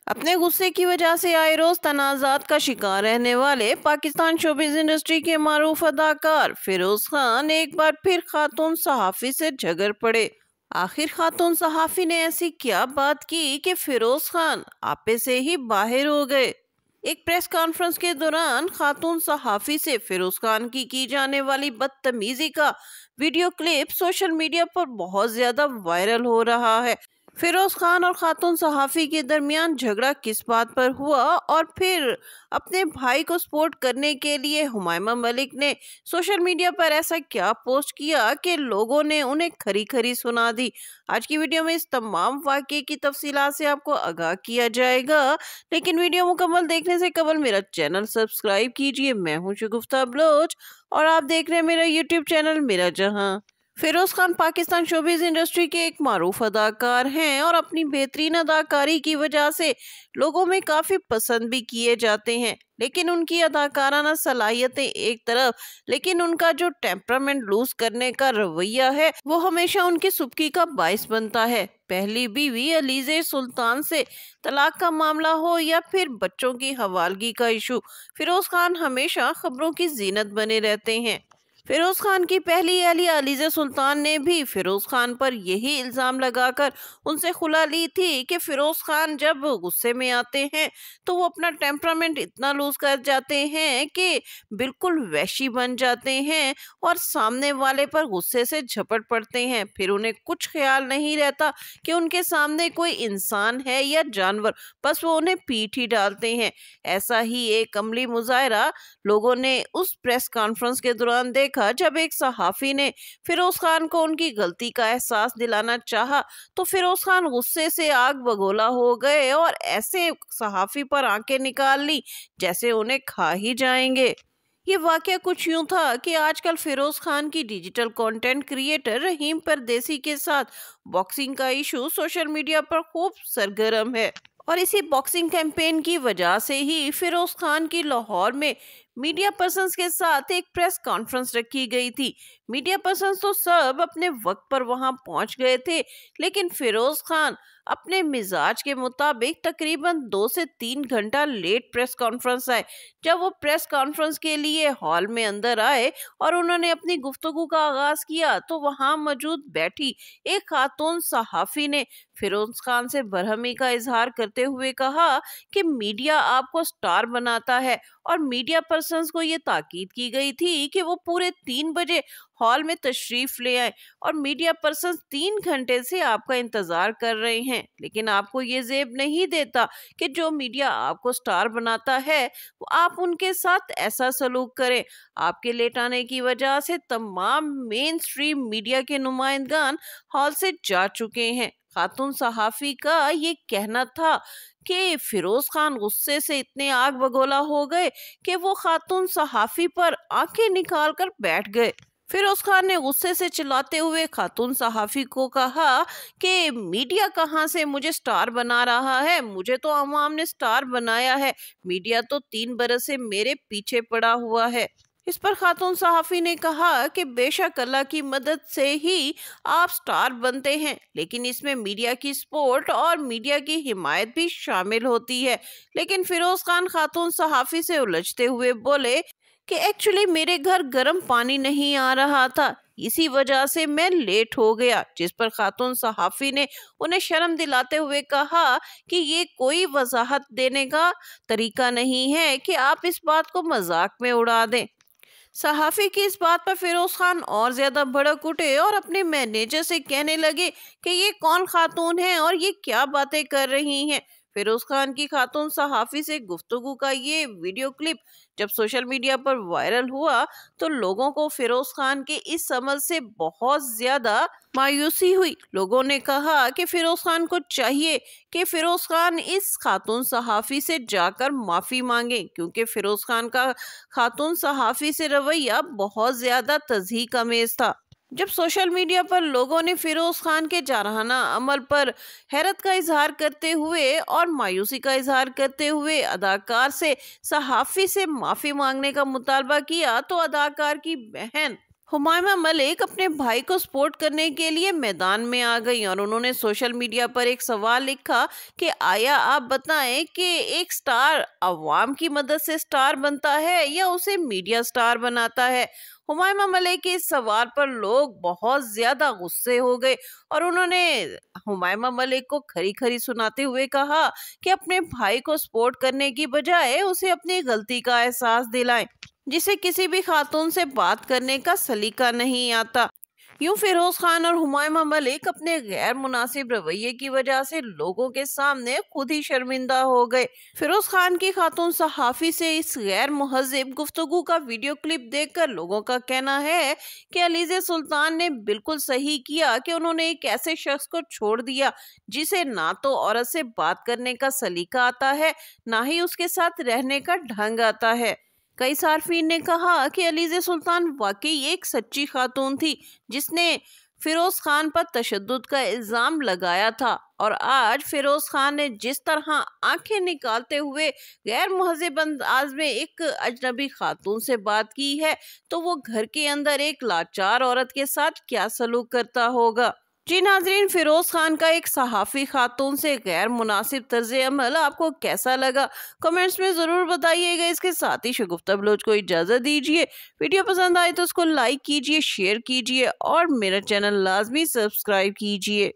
अपने गुस्से की वजह से आए रोज तनाजात का शिकार रहने वाले पाकिस्तान शोबिज इंडस्ट्री के मारूफ अदाकार फिरोज खान एक बार फिर खातून सहाफी से झगड़ पड़े। आखिर खातून सहाफी ने ऐसी क्या बात की कि फिरोज खान आपे से ही बाहर हो गए। एक प्रेस कॉन्फ्रेंस के दौरान खातून सहाफी से फिरोज खान की जाने वाली बदतमीजी का वीडियो क्लिप सोशल मीडिया पर बहुत ज्यादा वायरल हो रहा है। फिरोज खान और खातून सहाफी के दरमियान झगड़ा किस बात पर हुआ और फिर अपने भाई को सपोर्ट करने के लिए हुमायमा मलिक ने सोशल मीडिया पर ऐसा क्या पोस्ट किया कि लोगों ने उन्हें खरी खरी सुना दी। आज की वीडियो में इस तमाम वाकये की तफसीलात से आपको आगाह किया जाएगा, लेकिन वीडियो मुकम्मल देखने से कबल मेरा चैनल सब्सक्राइब कीजिए। मैं हूं शगुफ्ता बलोच और आप देख रहे हैं मेरा यूट्यूब चैनल मेरा जहां। फिरोज खान पाकिस्तान शोबिज इंडस्ट्री के एक मारूफ अदाकार हैं और अपनी बेहतरीन अदाकारी की वजह से लोगों में काफी पसंद भी किए जाते हैं। लेकिन उनकी अदाकाराना सलाहियतें एक तरफ, लेकिन उनका जो टेम्परामेंट लूज करने का रवैया है वो हमेशा उनकी सुबकी का बाइस बनता है। पहली बीवी अलीज़े सुल्तान से तलाक का मामला हो या फिर बच्चों की हवालगी का इशू, फिरोज खान हमेशा खबरों की जीनत बने रहते हैं। फिरोज खान की पहली अहलिया अलीज़े सुल्तान ने भी फिरोज खान पर यही इल्जाम लगाकर उनसे खुला ली थी कि फिरोज खान जब गुस्से में आते हैं तो वो अपना टेम्परामेंट इतना लूज कर जाते हैं कि बिल्कुल वैशी बन जाते हैं और सामने वाले पर गुस्से से झपट पड़ते हैं। फिर उन्हें कुछ ख्याल नहीं रहता कि उनके सामने कोई इंसान है या जानवर, बस वो उन्हें पीट ही डालते हैं। ऐसा ही एक अमली मुजाहरा लोगों ने उस प्रेस कॉन्फ्रेंस के दौरान देखा जब एक सहाफी ने फिरोज खान को उनकी गलती का एहसास दिलाना चाहा तो फिरोज खान गुस्से से आग बगोला हो गए और ऐसे सहाफी पर आंखें निकाल ली जैसे उन्हें खा ही जाएंगे। ये वाकया कुछ यूं था कि आजकल फिरोज खान की डिजिटल कंटेंट क्रिएटर रहीम परदेसी के साथ बॉक्सिंग का इशू सोशल मीडिया पर खूब सरगर्म है और इसी बॉक्सिंग कैंपेन की वजह से ही फिरोज खान की लाहौर में मीडिया पर्सन्स के साथ एक प्रेस कॉन्फ्रेंस रखी गई थी। मीडिया पर्सन्स तो सब अपने वक्त पर वहां पहुंच गए थे, लेकिन फिरोज खान अपने मिजाज के मुताबिक तकरीबन 2 से 3 घंटा लेट प्रेस कॉन्फ्रेंस आए। जब वो प्रेस कॉन्फ्रेंस के लिए हॉल में अंदर आए और उन्होंने अपनी गुफ्तगू का आगाज किया तो वहां मौजूद बैठी एक खातून सहाफी ने फिरोज खान से बरहमी का इजहार करते हुए कहा कि मीडिया आपको स्टार बनाता है और मीडिया पर्सन्स को ये ताकीद की गई थी कि वो पूरे 3 बजे हॉल में तशरीफ ले आए और मीडिया पर्सन्स 3 घंटे से आपका इंतजार कर रहे हैं, लेकिन आपको ये जेब नहीं देता कि जो मीडिया आपको स्टार बनाता है वो आप उनके साथ ऐसा सलूक करें। आपके लेट आने की वजह से तमाम मेन स्ट्रीम मीडिया के नुमाइंदगान हॉल से जा चुके हैं। खातून सहाफी का ये कहना था कि फिरोज खान गुस्से से इतने आग बगोला हो गए कि वो खातून सहाफी पर आंखें निकाल कर बैठ गए। फिरोज खान ने गुस्से से चिल्लाते हुए खातून सहाफी को कहा कि मीडिया कहाँ से मुझे स्टार बना रहा है, मुझे तो अवाम ने स्टार बनाया है, मीडिया तो 3 बरस से मेरे पीछे पड़ा हुआ है। इस पर खातून सहाफी ने कहा कि बेशक अल्लाह की मदद से ही आप स्टार बनते हैं, लेकिन इसमें मीडिया की सपोर्ट और मीडिया की हिमायत भी शामिल होती है। लेकिन फिरोज खान खातून सहाफी से उलझते हुए बोले कि एक्चुअली मेरे घर गर्म पानी नहीं आ रहा था, इसी वजह से मैं लेट हो गया। जिस पर खातून सहाफी ने उन्हें शर्म दिलाते हुए कहा कि ये कोई वजाहत देने का तरीका नहीं है कि आप इस बात को मजाक में उड़ा दें। सहाफी की इस बात पर फिरोज खान और ज्यादा भड़क उठे और अपने मैनेजर से कहने लगे कि ये कौन खातून है और ये क्या बातें कर रही हैं। फिरोज खान की खातून सहाफी से गुफ्तगू का ये वीडियो क्लिप जब सोशल मीडिया पर वायरल हुआ तो लोगों को फिरोज खान के इस समझ से बहुत ज्यादा मायूसी हुई। लोगों ने कहा कि फिरोज खान को चाहिए कि फिरोज खान इस खातून सहाफी से जाकर माफी मांगे, क्योंकि फिरोज खान का खातून सहाफी से रवैया बहुत ज्यादा तज़हीक अमेज था। जब सोशल मीडिया पर लोगों ने फिरोज खान के जारहाना अमल पर हैरत का इजहार करते हुए और मायूसी का इजहार करते हुए अदाकार से सहाफी से माफी मांगने का मुतालबा किया तो अदाकार की बहन हुमायमा मलिक अपने भाई को सपोर्ट करने के लिए मैदान में आ गई और उन्होंने सोशल मीडिया पर एक सवाल लिखा कि आया आप बताएं कि एक स्टार अवाम की मदद से स्टार बनता है या उसे मीडिया स्टार बनाता है। हुमायमा मलिक के इस सवाल पर लोग बहुत ज्यादा गुस्से हो गए और उन्होंने हुमायमा मलिक को खरी खरी सुनाते हुए कहा कि अपने भाई को सपोर्ट करने की बजाय उसे अपनी गलती का एहसास दिलाएं, जिसे किसी भी खातून से बात करने का सलीका नहीं आता। यूं फिरोज खान और हुमायमा मलिक अपने गैर मुनासिब रवैये की वजह से लोगों के सामने खुद ही शर्मिंदा हो गए। फिरोज खान की खातून सहाफी से इस गैर मुहज्जिब गुफ्तगू का वीडियो क्लिप देखकर लोगों का कहना है कि अलीज़े सुल्तान ने बिल्कुल सही किया कि उन्होंने एक ऐसे शख्स को छोड़ दिया जिसे ना तो औरत से बात करने का सलीका आता है, ना ही उसके साथ रहने का ढंग आता है। कई सार्फिन ने कहा कि अलीज़े सुल्तान वाकई एक सच्ची खातून थी जिसने फिरोज खान पर तशद्दुद का इल्जाम लगाया था, और आज फिरोज खान ने जिस तरह आंखें निकालते हुए गैर मुहज़्ज़िब अंदाज में एक अजनबी खातून से बात की है, तो वो घर के अंदर एक लाचार औरत के साथ क्या सलूक करता होगा। जी नाजरीन, फिरोज खान का एक सहाफ़ी खातून से गैर मुनासिब तर्ज अमल आपको कैसा लगा, कमेंट्स में ज़रूर बताइएगा। इसके साथ ही शगुफ्ता बलोच को इजाज़त दीजिए। वीडियो पसंद आए तो उसको लाइक कीजिए, शेयर कीजिए और मेरा चैनल लाजमी सब्सक्राइब कीजिए।